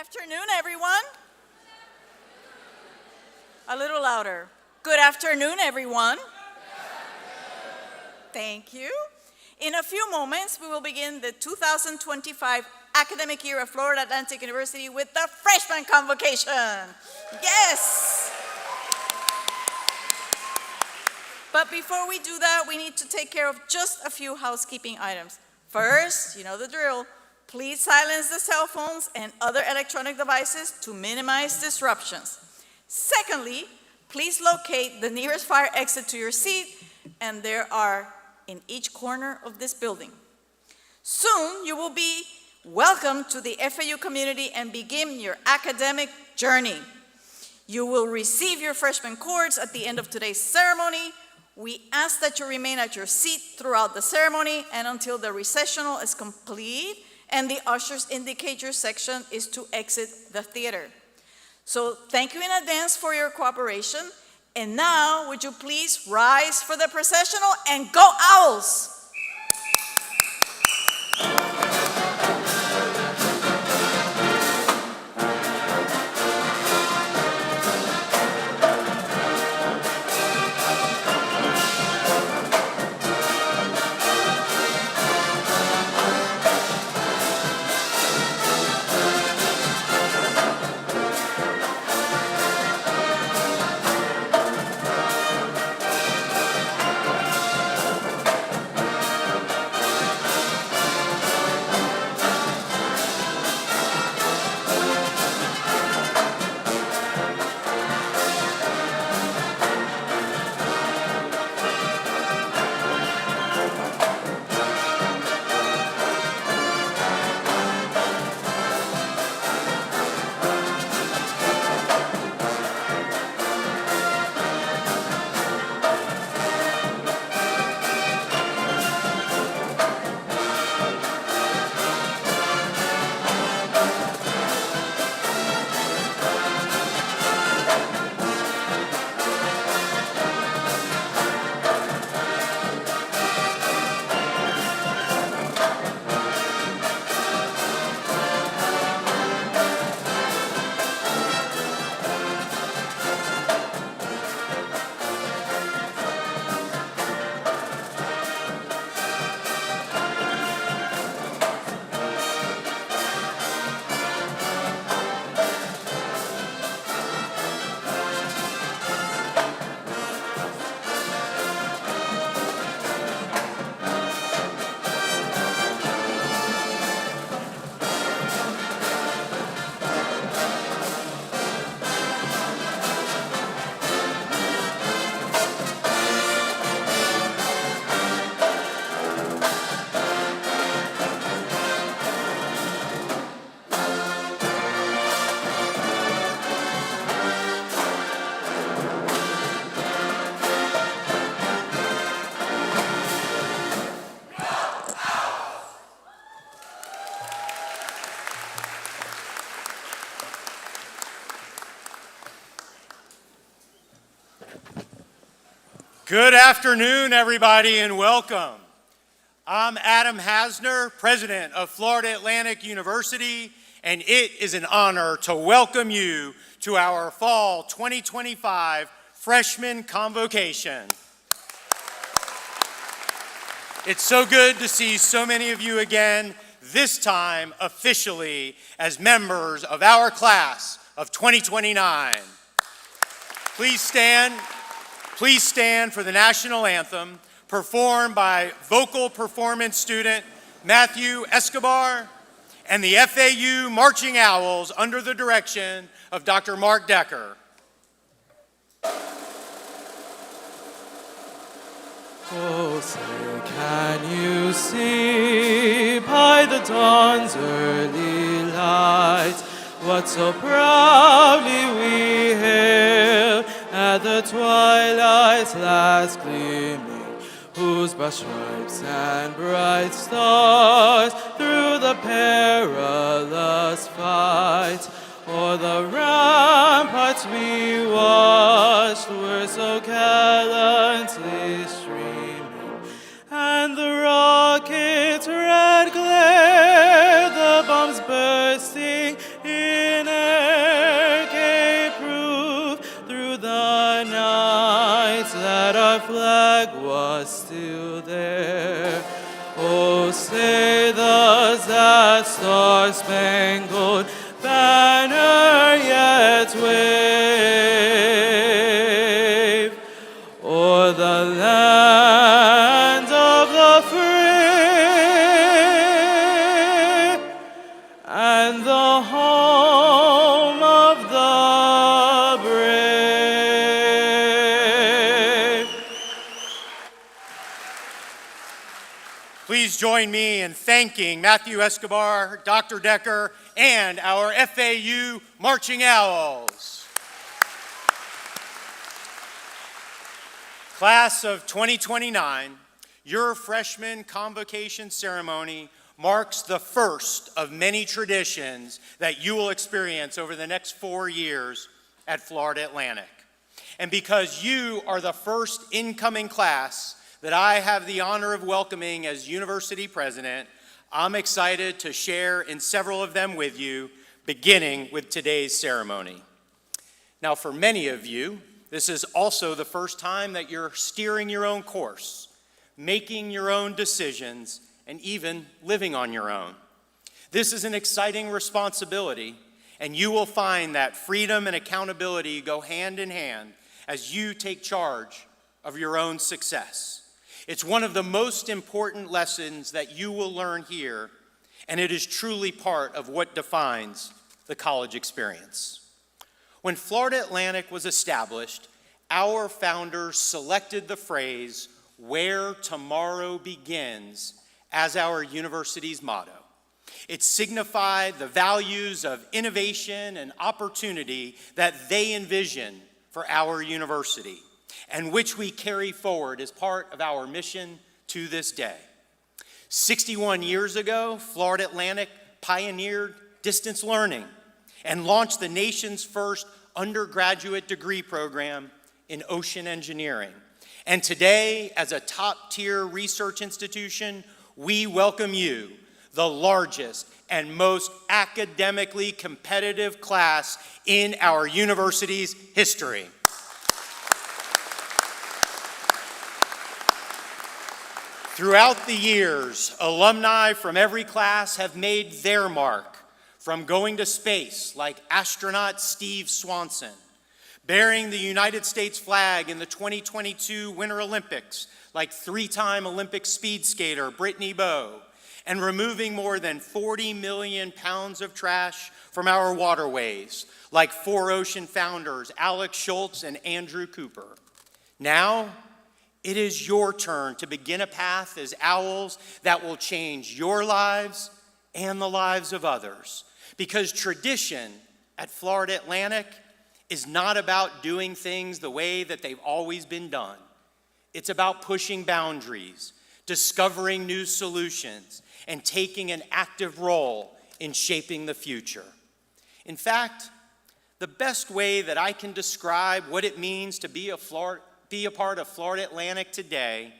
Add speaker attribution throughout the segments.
Speaker 1: afternoon, everyone. A little louder. Good afternoon, everyone. Thank you. In a few moments, we will begin the 2025 academic year of Florida Atlantic University with the freshman convocation. Yes! But before we do that, we need to take care of just a few housekeeping items. First, you know the drill. Please silence the cell phones and other electronic devices to minimize disruptions. Secondly, please locate the nearest fire exit to your seat, and there are in each corner of this building. Soon, you will be welcomed to the FAU community and begin your academic journey. You will receive your freshman cords at the end of today's ceremony. We ask that you remain at your seat throughout the ceremony and until the recessional is complete and the ushers indicate your section is to exit the theater. So thank you in advance for your cooperation. And now, would you please rise for the processional and go Owls!
Speaker 2: Good afternoon, everybody, and welcome. I'm Adam Hasner, president of Florida Atlantic University, and it is an honor to welcome you to our fall 2025 freshman convocation. It's so good to see so many of you again, this time officially as members of our class of 2029. Please stand for the national anthem, performed by vocal performance student Matthew Escobar and the FAU Marching Owls under the direction of Dr. Mark Decker.
Speaker 3: Oh, say, can you see by the dawn's early light what so proudly we hail at the twilight's last gleaming, whose broad stripes and bright stars through the perilous fight o'er the ramparts we watched were so gallantly streaming, and the rocket's red glare, the bombs bursting in by the that star-spangled banner yet wave o'er the land of the free and the home of the brave.
Speaker 2: Please join me in thanking Matthew Escobar, Dr. Decker, and our FAU Marching Owls. Class of 2029, your freshman convocation ceremony marks the first of many traditions that you will experience over the next 4 years at Florida Atlantic. And because you are the first incoming class that I have the honor of welcoming as university president, I'm excited to share in several of them with you, beginning with today's ceremony. Now, for many of you, this is also the first time that you're steering your own course, making your own decisions, and even living on your own. This is an exciting responsibility, and you will find that freedom and accountability go hand in hand as you take charge of your own success. It's one of the most important lessons that you will learn here, and it is truly part of what defines the college experience. When Florida Atlantic was established, our founders selected the phrase, "Where tomorrow begins," as our university's motto. It signified the values of innovation and opportunity that they envision for our university, and which we carry forward as part of our mission to this day. 61 years ago, Florida Atlantic pioneered distance learning and launched the nation's first undergraduate degree program in ocean engineering. And today, as a top-tier research institution, we welcome you, the largest and most academically competitive class in our university's history. Throughout the years, alumni from every class have made their mark, from going to space like astronaut Steve Swanson, bearing the United States flag in the 2022 Winter Olympics like three-time Olympic speed skater Brittany Bowe, and removing more than 40 million pounds of trash from our waterways like 4Ocean founders Alex Schultz and Andrew Cooper. Now, it is your turn to begin a path as owls that will change your lives and the lives of others. Because tradition at Florida Atlantic is not about doing things the way that they've always been done. It's about pushing boundaries, discovering new solutions, and taking an active role in shaping the future. In fact, the best way that I can describe what it means to be a part of Florida Atlantic today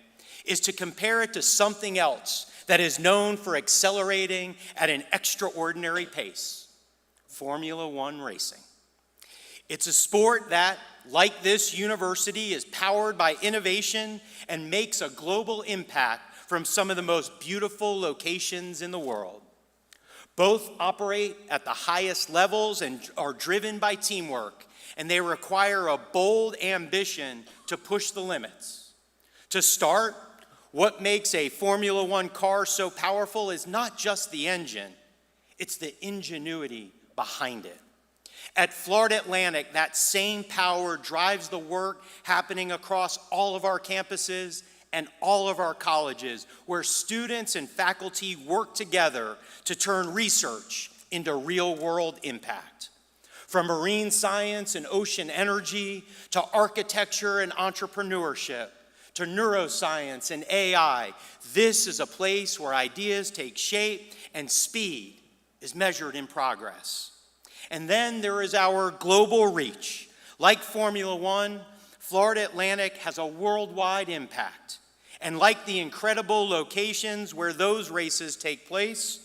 Speaker 2: is to compare it to something else that is known for accelerating at an extraordinary pace: Formula One racing. It's a sport that, like this university, is powered by innovation and makes a global impact from some of the most beautiful locations in the world. Both operate at the highest levels and are driven by teamwork, and they require a bold ambition to push the limits. To start, what makes a Formula One car so powerful is not just the engine, it's the ingenuity behind it. At Florida Atlantic, that same power drives the work happening across all of our campuses and all of our colleges, where students and faculty work together to turn research into real-world impact. From marine science and ocean energy, to architecture and entrepreneurship, to neuroscience and AI, this is a place where ideas take shape and speed is measured in progress. And then there is our global reach. Like Formula One, Florida Atlantic has a worldwide impact. And like the incredible locations where those races take place,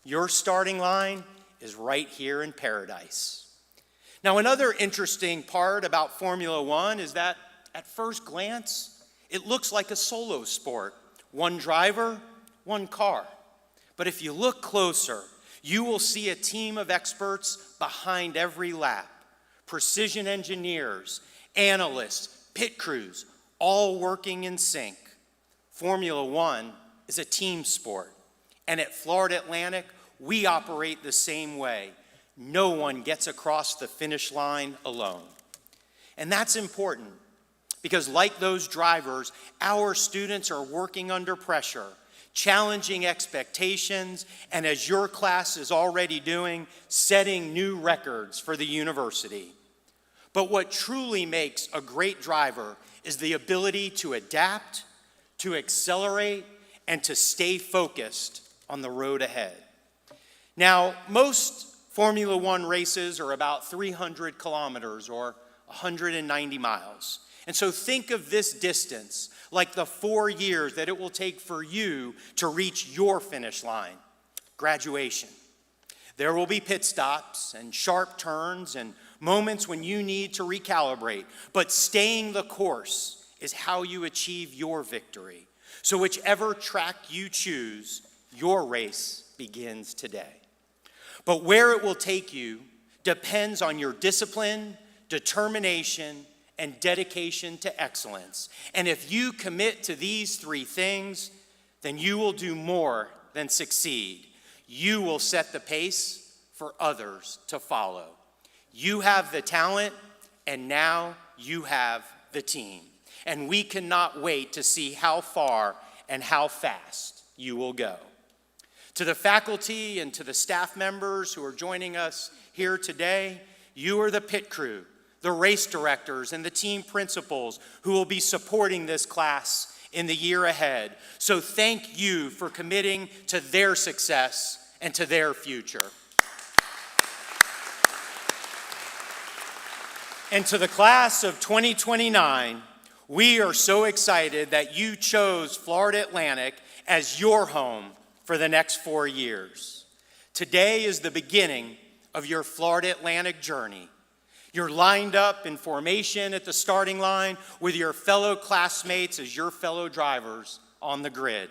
Speaker 2: your starting line is right here in paradise. Now, another interesting part about Formula One is that at first glance, it looks like a solo sport. One driver, one car. But if you look closer, you will see a team of experts behind every lap. Precision engineers, analysts, pit crews, all working in sync. Formula One is a team sport, and at Florida Atlantic, we operate the same way. No one gets across the finish line alone. And that's important because, like those drivers, our students are working under pressure, challenging expectations, and as your class is already doing, setting new records for the university. But what truly makes a great driver is the ability to adapt, to accelerate, and to stay focused on the road ahead. Now, most Formula One races are about 300 kilometers or 190 miles. And so think of this distance like the 4 years that it will take for you to reach your finish line, graduation. There will be pit stops and sharp turns and moments when you need to recalibrate, but staying the course is how you achieve your victory. So whichever track you choose, your race begins today. But where it will take you depends on your discipline, determination, and dedication to excellence. And if you commit to these 3 things, then you will do more than succeed. You will set the pace for others to follow. You have the talent, and now you have the team. And we cannot wait to see how far and how fast you will go. To the faculty and to the staff members who are joining us here today, you are the pit crew, the race directors, and the team principals who will be supporting this class in the year ahead. So thank you for committing to their success and to their future. And to the class of 2029, we are so excited that you chose Florida Atlantic as your home for the next 4 years. Today is the beginning of your Florida Atlantic journey. You're lined up in formation at the starting line with your fellow classmates as your fellow drivers on the grid.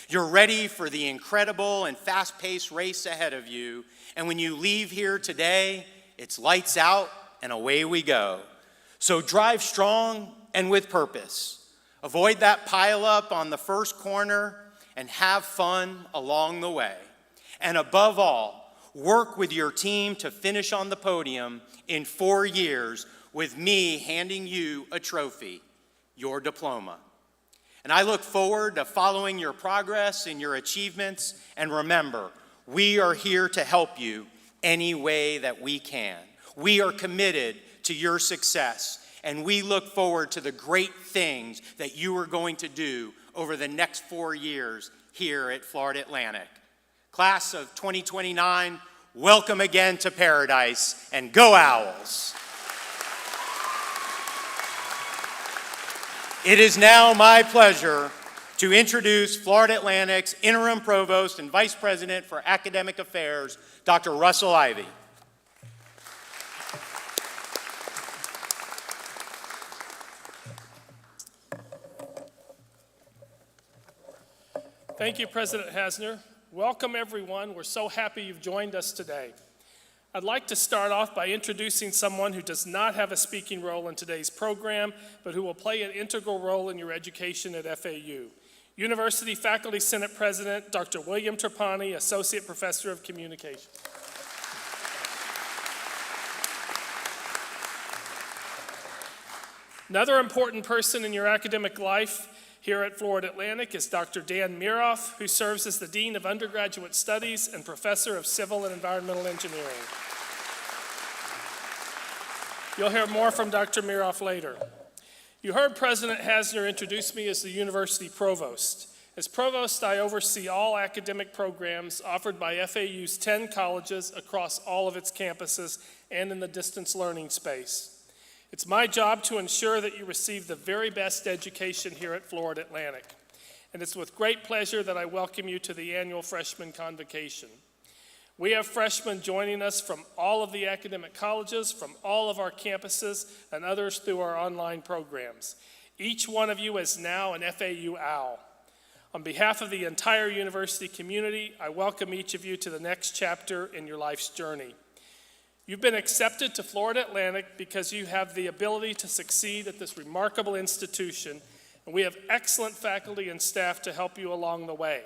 Speaker 2: You're ready for the incredible and fast-paced race ahead of you, and when you leave here today, it's lights out and away we go. So drive strong and with purpose. Avoid that pileup on the first corner and have fun along the way. And above all, work with your team to finish on the podium in 4 years with me handing you a trophy, your diploma. And I look forward to following your progress and your achievements. And remember, we are here to help you any way that we can. We are committed to your success, and we look forward to the great things that you are going to do over the next 4 years here at Florida Atlantic. Class of 2029, welcome again to paradise, and go Owls! It is now my pleasure to introduce Florida Atlantic's Interim Provost and Vice President for Academic Affairs, Dr. Russell Ivey.
Speaker 4: Thank you, President Hasner. Welcome, everyone. We're so happy you've joined us today. I'd like to start off by introducing someone who does not have a speaking role in today's program, but who will play an integral role in your education at FAU. University Faculty Senate President, Dr. William Trapani, Associate Professor of Communication. Another important person in your academic life here at Florida Atlantic is Dr. Dan Miroff, who serves as the Dean of Undergraduate Studies and Professor of Civil and Environmental Engineering. You'll hear more from Dr. Miroff later. You heard President Hasner introduce me as the University Provost. As Provost, I oversee all academic programs offered by FAU's 10 colleges across all of its campuses and in the distance learning space. It's my job to ensure that you receive the very best education here at Florida Atlantic. And it's with great pleasure that I welcome you to the annual Freshman Convocation. We have freshmen joining us from all of the academic colleges, from all of our campuses, and others through our online programs. Each one of you is now an FAU OWL. On behalf of the entire university community, I welcome each of you to the next chapter in your life's journey. You've been accepted to Florida Atlantic because you have the ability to succeed at this remarkable institution, and we have excellent faculty and staff to help you along the way.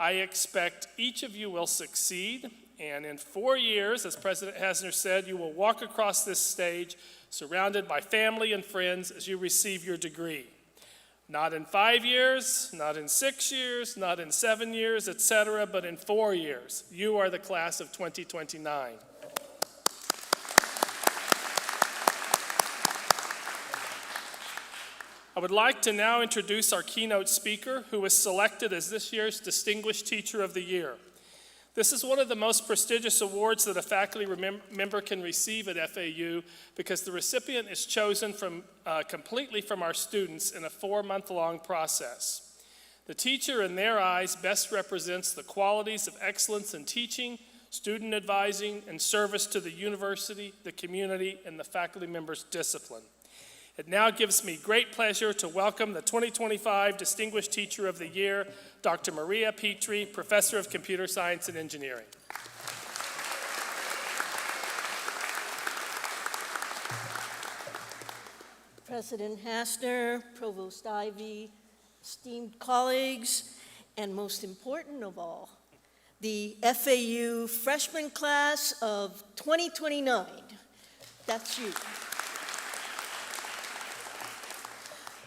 Speaker 4: I expect each of you will succeed, and in 4 years, as President Hasner said, you will walk across this stage surrounded by family and friends as you receive your degree. Not in 5 years, not in 6 years, not in 7 years, etc., but in 4 years. You are the class of 2029. I would like to now introduce our keynote speaker, who was selected as this year's Distinguished Teacher of the Year. This is one of the most prestigious awards that a faculty member can receive at FAU because the recipient is chosen completely from our students in a 4-month-long process. The teacher, in their eyes, best represents the qualities of excellence in teaching, student advising, and service to the university, the community, and the faculty members' discipline. It now gives me great pleasure to welcome the 2025 Distinguished Teacher of the Year, Dr. Maria Petrie, Professor of Computer Science and Engineering.
Speaker 5: President Hasner, Provost Ivy, esteemed colleagues, and most important of all, the FAU freshman class of 2029. That's you.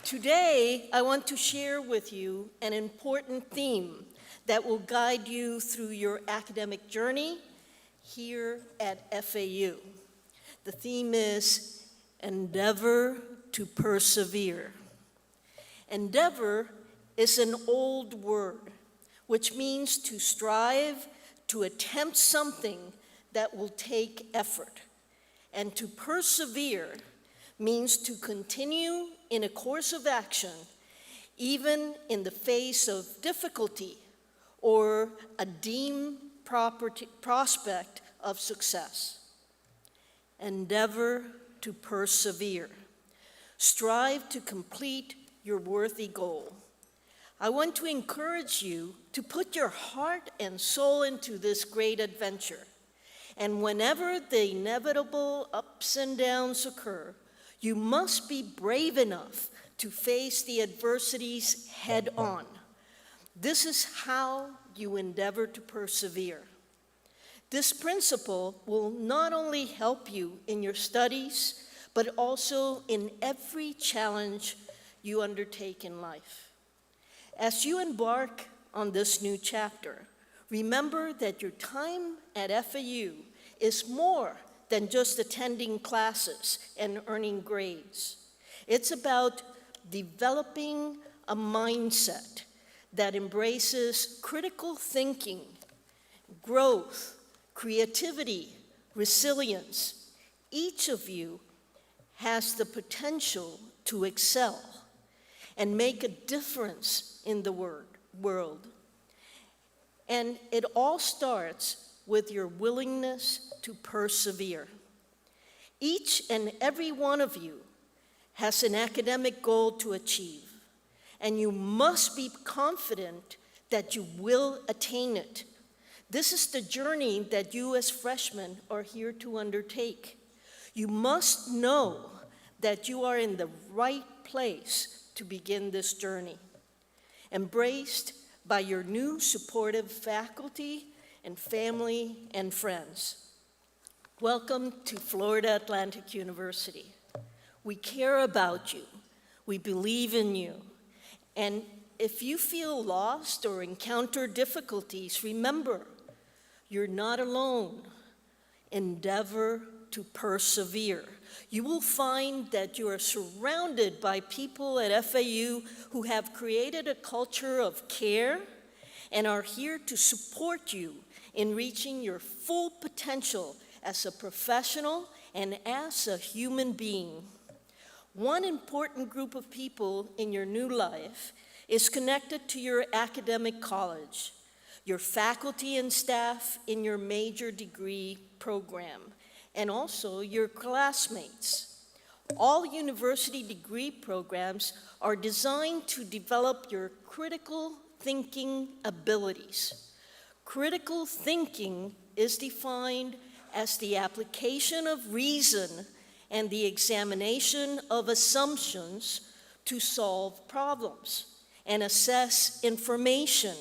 Speaker 5: Today, I want to share with you an important theme that will guide you through your academic journey here at FAU. The theme is endeavor to persevere. Endeavor is an old word, which means to strive, to attempt something that will take effort. And to persevere means to continue in a course of action, even in the face of difficulty or a dim prospect of success. Endeavor to persevere. Strive to complete your worthy goal. I want to encourage you to put your heart and soul into this great adventure. And whenever the inevitable ups and downs occur, you must be brave enough to face the adversities head on. This is how you endeavor to persevere. This principle will not only help you in your studies, but also in every challenge you undertake in life. As you embark on this new chapter, remember that your time at FAU is more than just attending classes and earning grades. It's about developing a mindset that embraces critical thinking, growth, creativity, resilience. Each of you has the potential to excel and make a difference in the world. And it all starts with your willingness to persevere. Each and every one of you has an academic goal to achieve, and you must be confident that you will attain it. This is the journey that you as freshmen are here to undertake. You must know that you are in the right place to begin this journey, embraced by your new supportive faculty and family and friends. Welcome to Florida Atlantic University. We care about you. We believe in you. And if you feel lost or encounter difficulties, remember, you're not alone. Endeavor to persevere. You will find that you are surrounded by people at FAU who have created a culture of care and are here to support you in reaching your full potential as a professional and as a human being. One important group of people in your new life is connected to your academic college, your faculty and staff in your major degree program, and also your classmates. All university degree programs are designed to develop your critical thinking abilities. Critical thinking is defined as the application of reason and the examination of assumptions to solve problems and assess information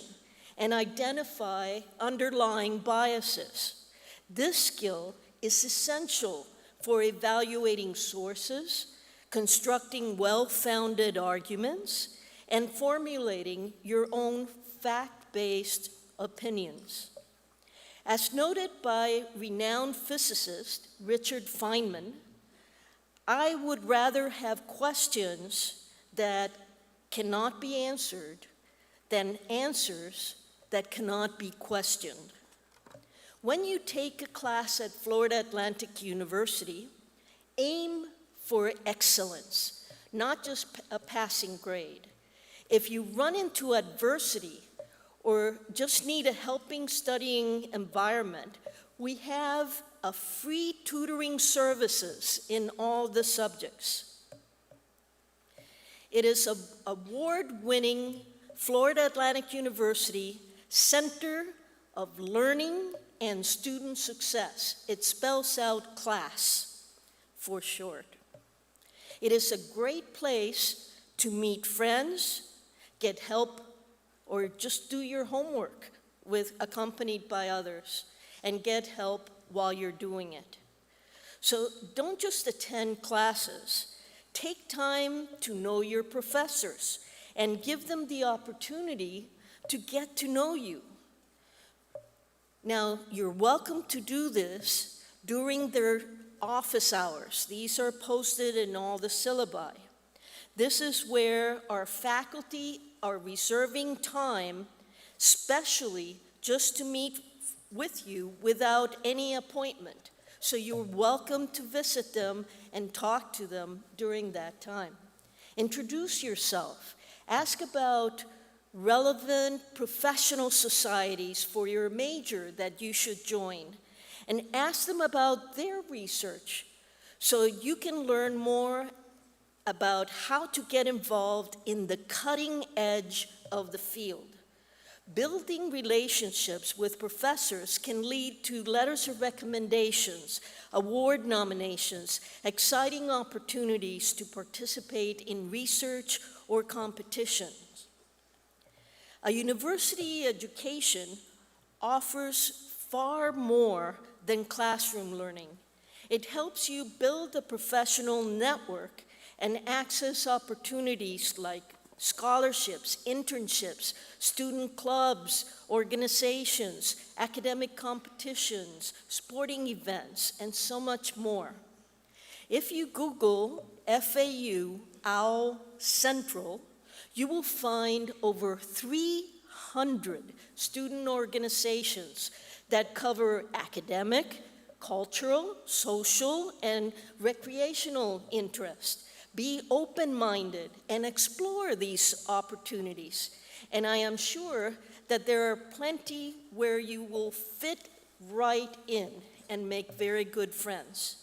Speaker 5: and identify underlying biases. This skill is essential for evaluating sources, constructing well-founded arguments, and formulating your own fact-based opinions. As noted by renowned physicist Richard Feynman, I would rather have questions that cannot be answered than answers that cannot be questioned. When you take a class at Florida Atlantic University, aim for excellence, not just a passing grade. If you run into adversity or just need a helping studying environment, we have a free tutoring services in all the subjects. It is an award-winning Florida Atlantic University Center of Learning and Student Success. It spells out CLASS for short. It is a great place to meet friends, get help, or just do your homework accompanied by others, and get help while you're doing it. So don't just attend classes. Take time to know your professors and give them the opportunity to get to know you. Now, you're welcome to do this during their office hours. These are posted in all the syllabi. This is where our faculty are reserving time, specially just to meet with you without any appointment. So you're welcome to visit them and talk to them during that time. Introduce yourself. Ask about relevant professional societies for your major that you should join, and ask them about their research so you can learn more about how to get involved in the cutting edge of the field. Building relationships with professors can lead to letters of recommendations, award nominations, exciting opportunities to participate in research or competitions. A university education offers far more than classroom learning. It helps you build a professional network and access opportunities like scholarships, internships, student clubs, organizations, academic competitions, sporting events, and so much more. If you Google FAU OWL Central, you will find over 300 student organizations that cover academic, cultural, social, and recreational interests. Be open-minded and explore these opportunities. And I am sure that there are plenty where you will fit right in and make very good friends.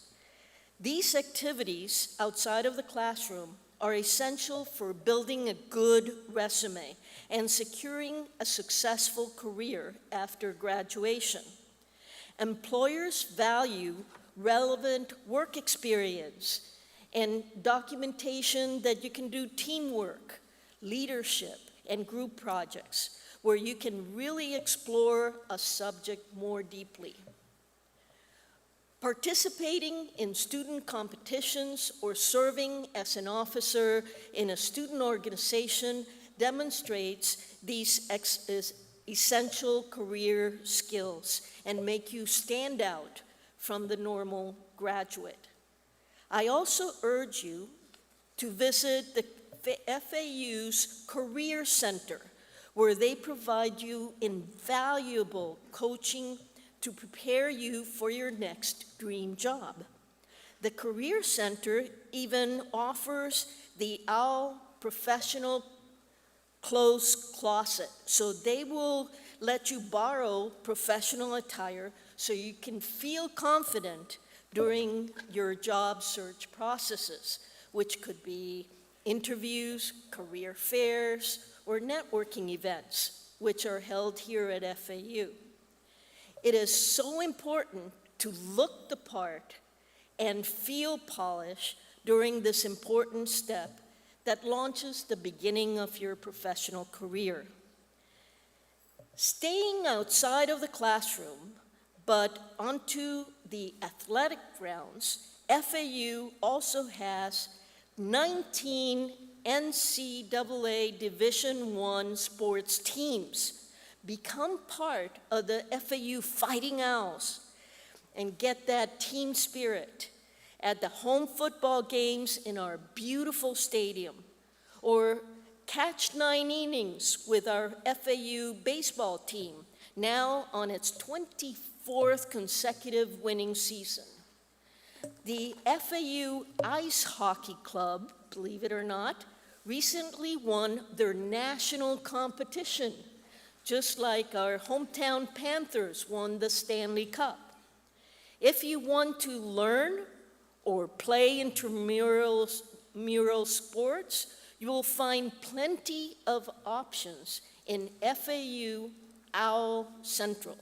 Speaker 5: These activities outside of the classroom are essential for building a good resume and securing a successful career after graduation. Employers value relevant work experience and documentation that you can do teamwork, leadership, and group projects where you can really explore a subject more deeply. Participating in student competitions or serving as an officer in a student organization demonstrates these essential career skills and make you stand out from the normal graduate. I also urge you to visit the FAU's Career Center, where they provide you invaluable coaching to prepare you for your next dream job. The Career Center even offers the OWL Professional Clothes Closet, so they will let you borrow professional attire so you can feel confident during your job search processes, which could be interviews, career fairs, or networking events, which are held here at FAU. It is so important to look the part and feel polished during this important step that launches the beginning of your professional career. Staying outside of the classroom, but onto the athletic grounds, FAU also has 19 NCAA Division I sports teams. Become part of the FAU Fighting Owls and get that team spirit at the home football games in our beautiful stadium, or catch 9 innings with our FAU baseball team, now on its 24th consecutive winning season. The FAU Ice Hockey Club, believe it or not, recently won their national competition, just like our hometown Panthers won the Stanley Cup. If you want to learn or play intramural sports, you will find plenty of options in FAU Owl Central.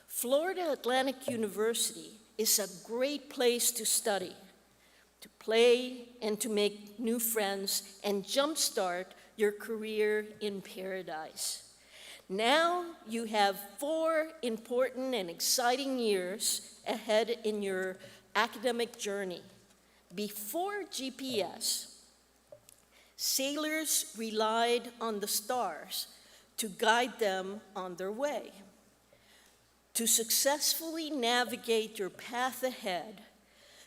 Speaker 5: Florida Atlantic University is a great place to study, to play, and to make new friends and jumpstart your career in paradise. Now you have 4 important and exciting years ahead in your academic journey. Before GPS, sailors relied on the stars to guide them on their way. To successfully navigate your path ahead,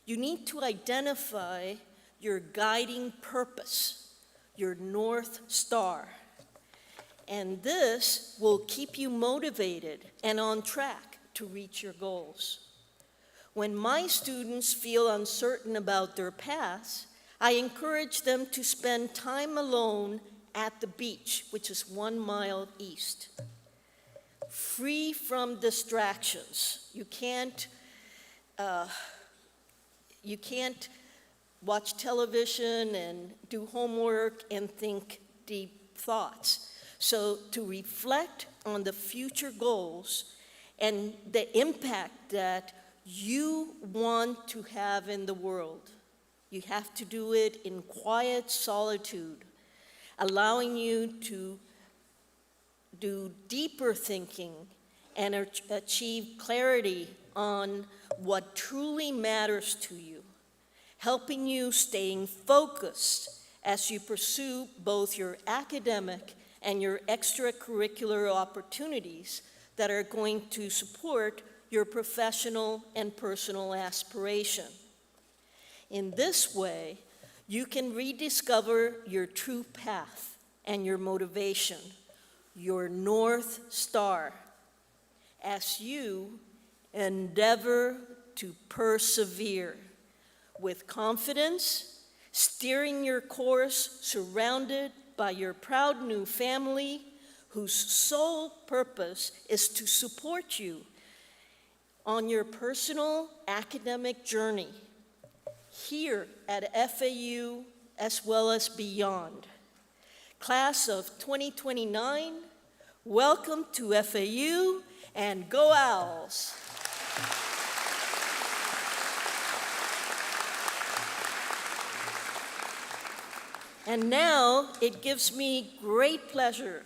Speaker 5: you need to identify your guiding purpose, your North Star. And this will keep you motivated and on track to reach your goals. When my students feel uncertain about their paths, I encourage them to spend time alone at the beach, which is 1 mile east. Free from distractions. You can't watch television and do homework and think deep thoughts. So to reflect on the future goals and the impact that you want to have in the world, you have to do it in quiet solitude, allowing you to do deeper thinking and achieve clarity on what truly matters to you, helping you staying focused as you pursue both your academic and your extracurricular opportunities that are going to support your professional and personal aspiration. In this way, you can rediscover your true path and your motivation, your North Star, as you endeavor to persevere with confidence, steering your course surrounded by your proud new family whose sole purpose is to support you on your personal academic journey here at FAU as well as beyond. Class of 2029, welcome to FAU and go Owls! And now it gives me great pleasure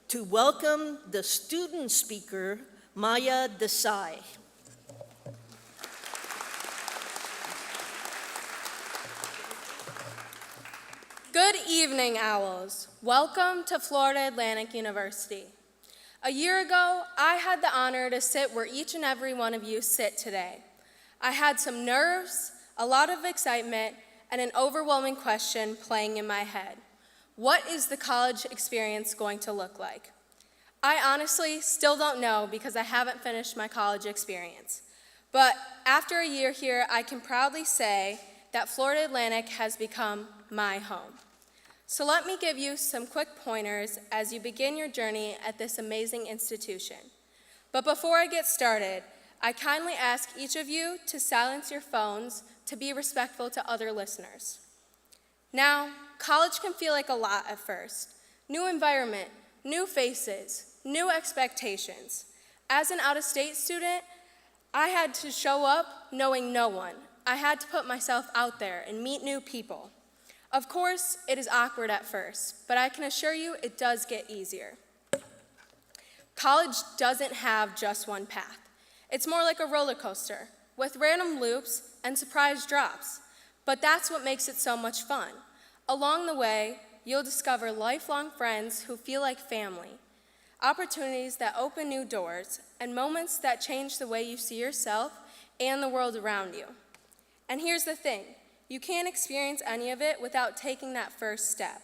Speaker 5: to welcome the student speaker, Maya Desai.
Speaker 6: Good evening, Owls. Welcome to Florida Atlantic University. A year ago, I had the honor to sit where each and every one of you sit today. I had some nerves, a lot of excitement, and an overwhelming question playing in my head. What is the college experience going to look like? I honestly still don't know because I haven't finished my college experience. But after a year here, I can proudly say that Florida Atlantic has become my home. So let me give you some quick pointers as you begin your journey at this amazing institution. But before I get started, I kindly ask each of you to silence your phones to be respectful to other listeners. Now, college can feel like a lot at first. New environment, new faces, new expectations. As an out-of-state student, I had to show up knowing no one. I had to put myself out there and meet new people. Of course, it is awkward at first, but I can assure you it does get easier. College doesn't have just one path. It's more like a roller coaster with random loops and surprise drops, but that's what makes it so much fun. Along the way, you'll discover lifelong friends who feel like family, opportunities that open new doors, and moments that change the way you see yourself and the world around you. And here's the thing, you can't experience any of it without taking that first step.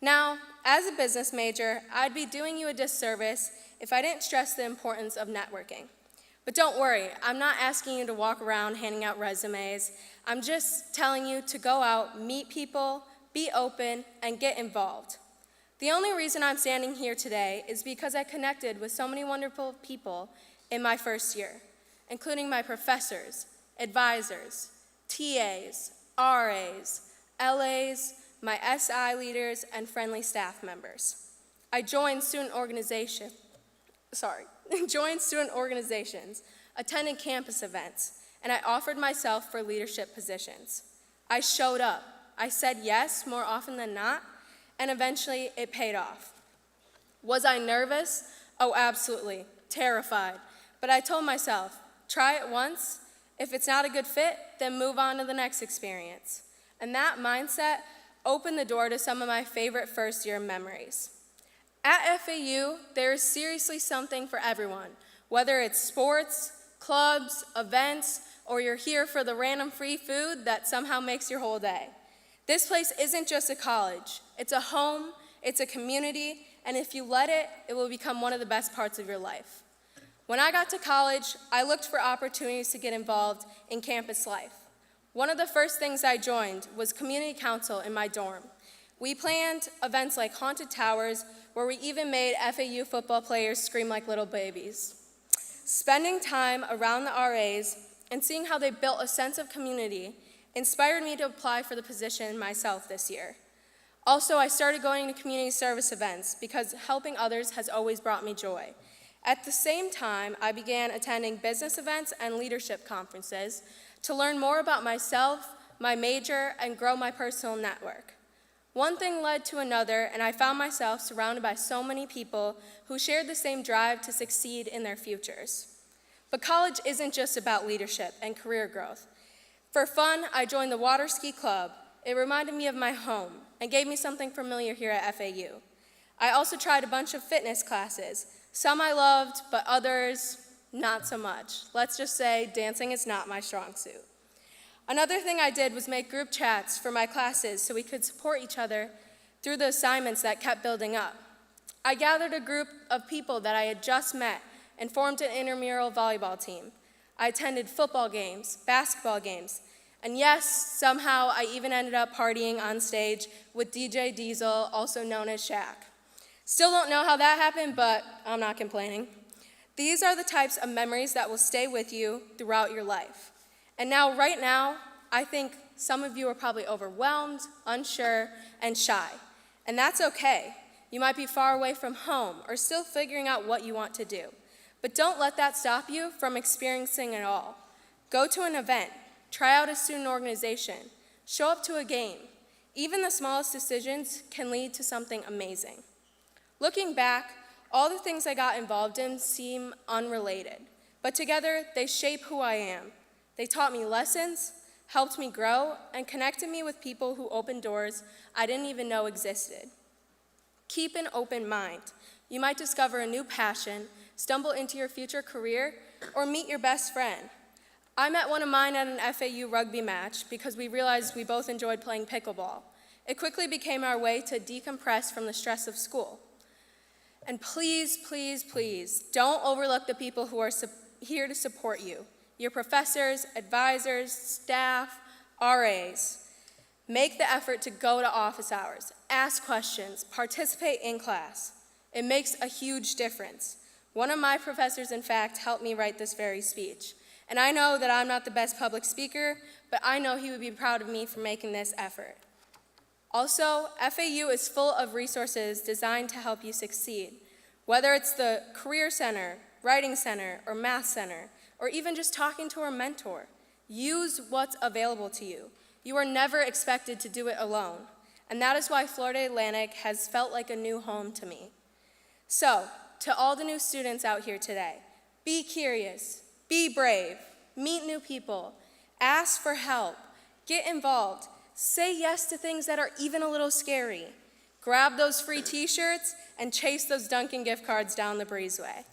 Speaker 6: Now, as a business major, I'd be doing you a disservice if I didn't stress the importance of networking. But don't worry, I'm not asking you to walk around handing out resumes. I'm just telling you to go out, meet people, be open, and get involved. The only reason I'm standing here today is because I connected with so many wonderful people in my first year, including my professors, advisors, TAs, RAs, LAs, my SI leaders, and friendly staff members. I joined student organizations, attended campus events, and I offered myself for leadership positions. I showed up. I said yes more often than not, and eventually it paid off. Was I nervous? Oh, absolutely. Terrified. But I told myself, try it once. If it's not a good fit, then move on to the next experience. And that mindset opened the door to some of my favorite first-year memories. At FAU, there is seriously something for everyone, whether it's sports, clubs, events, or you're here for the random free food that somehow makes your whole day. This place isn't just a college. It's a home, it's a community, and if you let it, it will become one of the best parts of your life. When I got to college, I looked for opportunities to get involved in campus life. One of the first things I joined was community council in my dorm. We planned events like haunted towers, where we even made FAU football players scream like little babies. Spending time around the RAs and seeing how they built a sense of community inspired me to apply for the position myself this year. Also, I started going to community service events because helping others has always brought me joy. At the same time, I began attending business events and leadership conferences to learn more about myself, my major, and grow my personal network. One thing led to another, and I found myself surrounded by so many people who shared the same drive to succeed in their futures. But college isn't just about leadership and career growth. For fun, I joined the water ski club. It reminded me of my home and gave me something familiar here at FAU. I also tried a bunch of fitness classes. Some I loved, but others, not so much. Let's just say dancing is not my strong suit. Another thing I did was make group chats for my classes so we could support each other through the assignments that kept building up. I gathered a group of people that I had just met and formed an intramural volleyball team. I attended football games, basketball games, and yes, somehow I even ended up partying on stage with DJ Diesel, also known as Shaq. Still don't know how that happened, but I'm not complaining. These are the types of memories that will stay with you throughout your life. And now, right now, I think some of you are probably overwhelmed, unsure, and shy. And that's okay. You might be far away from home or still figuring out what you want to do. But don't let that stop you from experiencing it all. Go to an event, try out a student organization, show up to a game. Even the smallest decisions can lead to something amazing. Looking back, all the things I got involved in seem unrelated, but together they shape who I am. They taught me lessons, helped me grow, and connected me with people who opened doors I didn't even know existed. Keep an open mind. You might discover a new passion, stumble into your future career, or meet your best friend. I met one of mine at an FAU rugby match because we realized we both enjoyed playing pickleball. It quickly became our way to decompress from the stress of school. And please, please, please, don't overlook the people who are here to support you. Your professors, advisors, staff, RAs. Make the effort to go to office hours, ask questions, participate in class. It makes a huge difference. One of my professors, in fact, helped me write this very speech. And I know that I'm not the best public speaker, but I know he would be proud of me for making this effort. Also, FAU is full of resources designed to help you succeed. Whether it's the Career Center, Writing Center, or Math Center, or even just talking to a mentor, use what's available to you. You are never expected to do it alone. And that is why Florida Atlantic has felt like a new home to me. So, to all the new students out here today, be curious, be brave, meet new people, ask for help, get involved, say yes to things that are even a little scary. Grab those free t-shirts and chase those Dunkin' gift cards down the breezeway.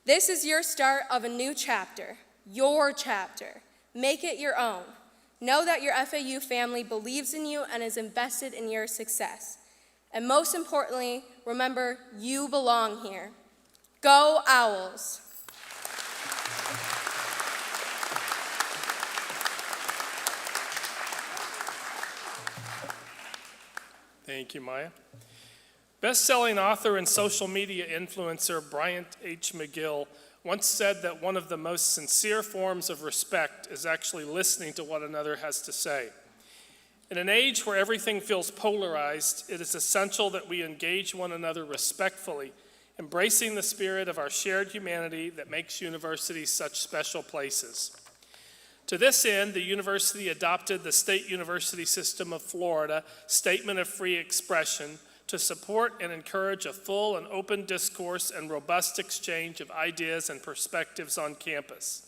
Speaker 6: This is your start of a new chapter, your chapter. Make it your own. Know that your FAU family believes in you and is invested in your success. And most importantly, remember, you belong here. Go Owls!
Speaker 4: Thank you, Maya. Best-selling author and social media influencer Bryant H. McGill once said that one of the most sincere forms of respect is actually listening to what another has to say. In an age where everything feels polarized, it is essential that we engage one another respectfully, embracing the spirit of our shared humanity that makes universities such special places. To this end, the university adopted the State University System of Florida Statement of Free Expression to support and encourage a full and open discourse and robust exchange of ideas and perspectives on campus.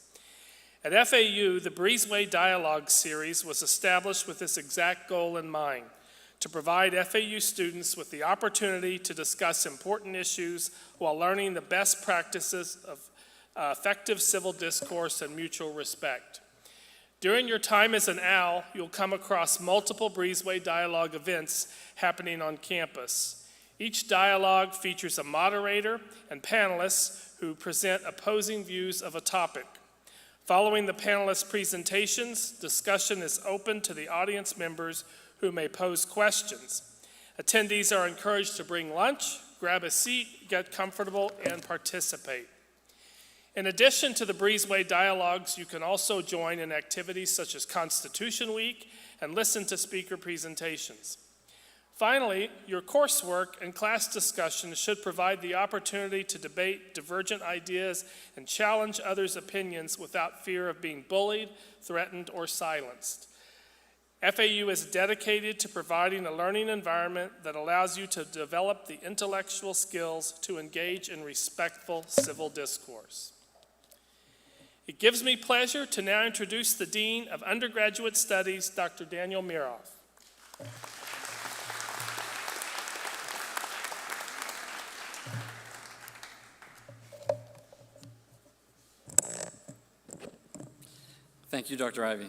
Speaker 4: At FAU, the Breezeway Dialogue Series was established with this exact goal in mind, to provide FAU students with the opportunity to discuss important issues while learning the best practices of effective civil discourse and mutual respect. During your time as an OWL, you'll come across multiple Breezeway Dialogue events happening on campus. Each dialogue features a moderator and panelists who present opposing views of a topic. Following the panelists' presentations, discussion is open to the audience members who may pose questions. Attendees are encouraged to bring lunch, grab a seat, get comfortable, and participate. In addition to the Breezeway Dialogues, you can also join in activities such as Constitution Week and listen to speaker presentations. Finally, your coursework and class discussion should provide the opportunity to debate divergent ideas and challenge others' opinions without fear of being bullied, threatened, or silenced. FAU is dedicated to providing a learning environment that allows you to develop the intellectual skills to engage in respectful civil discourse. It gives me pleasure to now introduce the Dean of Undergraduate Studies, Dr. Daniel Miroff.
Speaker 7: Thank you, Dr. Ivey.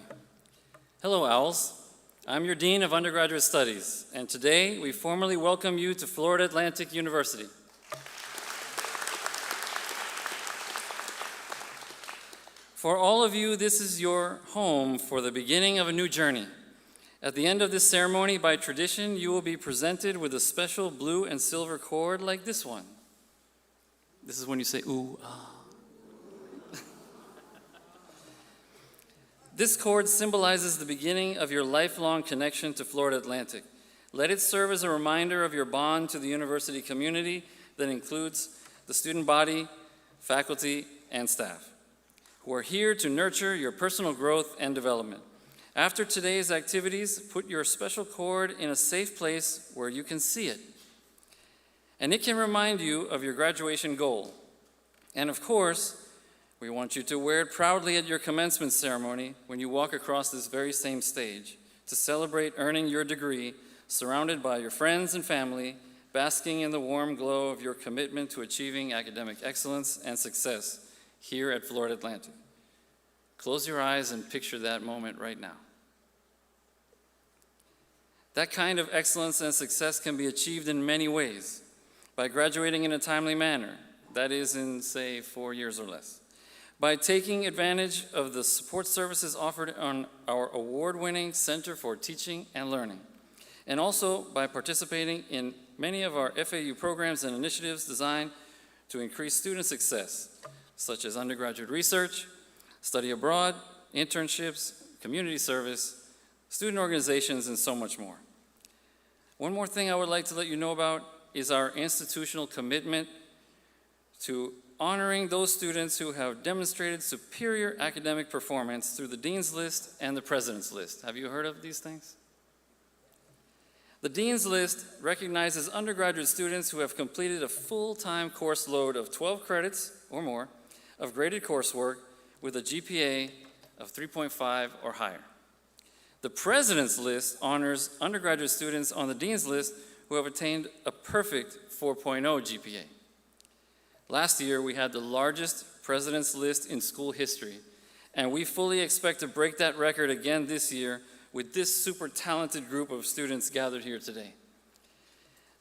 Speaker 7: Hello, Owls. I'm your Dean of Undergraduate Studies, and today we formally welcome you to Florida Atlantic University. For all of you, this is your home for the beginning of a new journey. At the end of this ceremony, by tradition, you will be presented with a special blue and silver cord like this one. This is when you say, ooh, ah. This cord symbolizes the beginning of your lifelong connection to Florida Atlantic. Let it serve as a reminder of your bond to the university community that includes the student body, faculty, and staff, who are here to nurture your personal growth and development. After today's activities, put your special cord in a safe place where you can see it. And it can remind you of your graduation goal. And of course, we want you to wear it proudly at your commencement ceremony when you walk across this very same stage to celebrate earning your degree, surrounded by your friends and family, basking in the warm glow of your commitment to achieving academic excellence and success here at Florida Atlantic. Close your eyes and picture that moment right now. That kind of excellence and success can be achieved in many ways. By graduating in a timely manner, that is in, say, 4 years or less. By taking advantage of the support services offered on our award-winning Center for Teaching and Learning, and also by participating in many of our FAU programs and initiatives designed to increase student success, such as undergraduate research, study abroad, internships, community service, student organizations, and so much more. One more thing I would like to let you know about is our institutional commitment to honoring those students who have demonstrated superior academic performance through the Dean's List and the President's List. Have you heard of these things? The Dean's List recognizes undergraduate students who have completed a full-time course load of 12 credits or more of graded coursework with a GPA of 3.5 or higher. The President's List honors undergraduate students on the Dean's List who have attained a perfect 4.0 GPA. Last year, we had the largest President's List in school history, and we fully expect to break that record again this year with this super talented group of students gathered here today.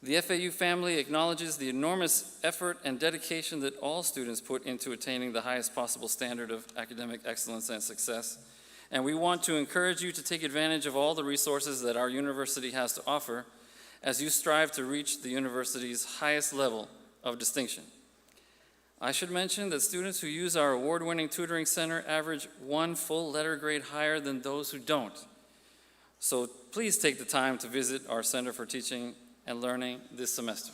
Speaker 7: The FAU family acknowledges the enormous effort and dedication that all students put into attaining the highest possible standard of academic excellence and success, and we want to encourage you to take advantage of all the resources that our university has to offer as you strive to reach the university's highest level of distinction. I should mention that students who use our award-winning tutoring center average 1 full letter grade higher than those who don't. So please take the time to visit our Center for Teaching and Learning this semester.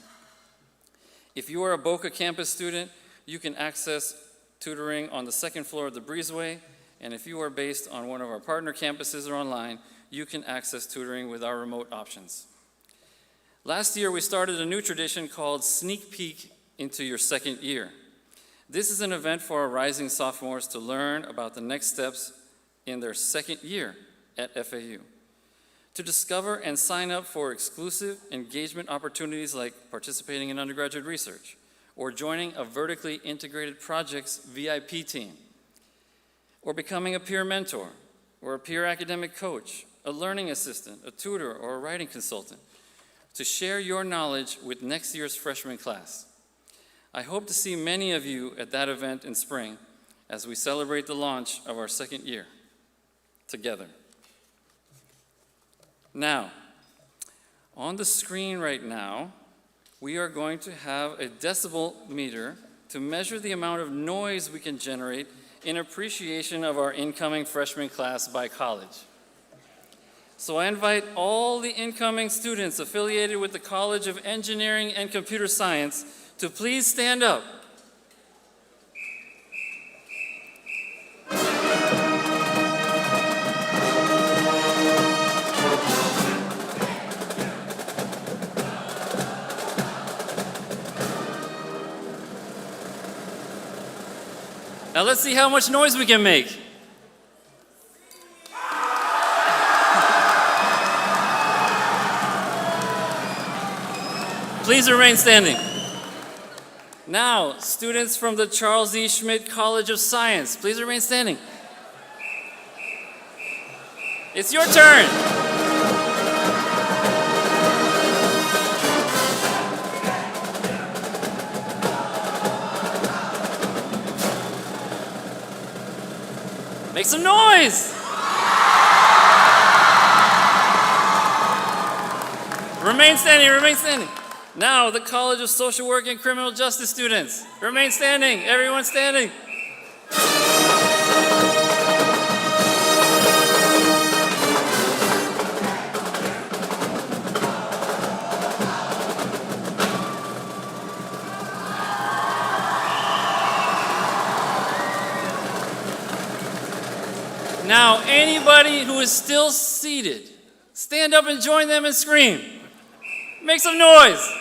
Speaker 7: If you are a Boca campus student, you can access tutoring on the 2nd floor of the Breezeway, and if you are based on one of our partner campuses or online, you can access tutoring with our remote options. Last year, we started a new tradition called Sneak Peek into Your Second Year. This is an event for our rising sophomores to learn about the next steps in their second year at FAU, to discover and sign up for exclusive engagement opportunities like participating in undergraduate research or joining a vertically integrated projects VIP team, or becoming a peer mentor or a peer academic coach, a learning assistant, a tutor, or a writing consultant, to share your knowledge with next year's freshman class. I hope to see many of you at that event in spring as we celebrate the launch of our second year together. Now, on the screen right now, we are going to have a decibel meter to measure the amount of noise we can generate in appreciation of our incoming freshman class by college. So I invite all the incoming students affiliated with the College of Engineering and Computer Science to please stand up. Now let's see how much noise we can make. Please remain standing. Now, students from the Charles E. Schmidt College of Science, please remain standing. It's your turn. Make some noise. Remain standing, remain standing. Now, the College of Social Work and Criminal Justice students, remain standing, everyone standing. Now, anybody who is still seated, stand up and join them and scream. Make some noise.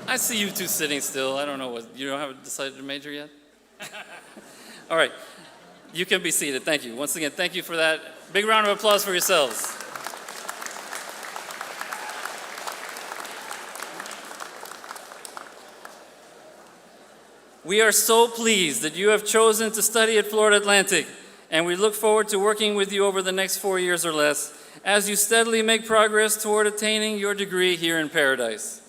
Speaker 7: I see you two sitting still. I don't know what, you don't have decided to major yet? All right, you can be seated. Thank you. Once again, thank you for that. Big round of applause for yourselves. We are so pleased that you have chosen to study at Florida Atlantic, and we look forward to working with you over the next 4 years or less as you steadily make progress toward attaining your degree here in Paradise.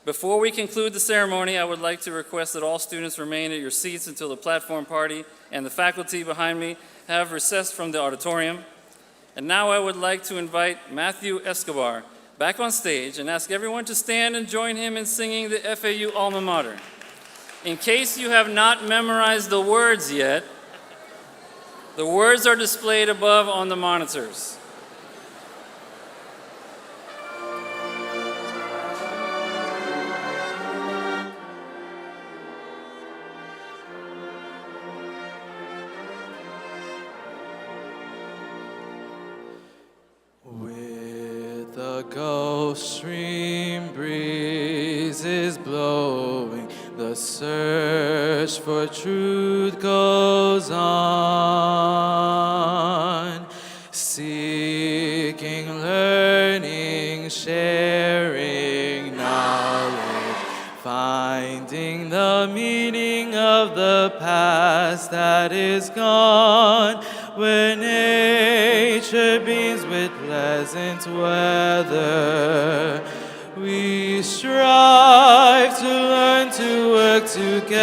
Speaker 7: Before we conclude the ceremony, I would like to request that all students remain at your seats until the platform party and the faculty behind me have recessed from the auditorium. And now I would like to invite Matthew Escobar back on stage and ask everyone to stand and join him in singing the FAU alma mater. In case you have not memorized the words yet, the words are displayed above on the monitors.
Speaker 3: With the Gulf Stream breezes blowing, the search for truth goes on. Seeking, learning, sharing knowledge, finding the meaning of the past that is gone. Where nature beams with pleasant weather, we strive to learn to work together.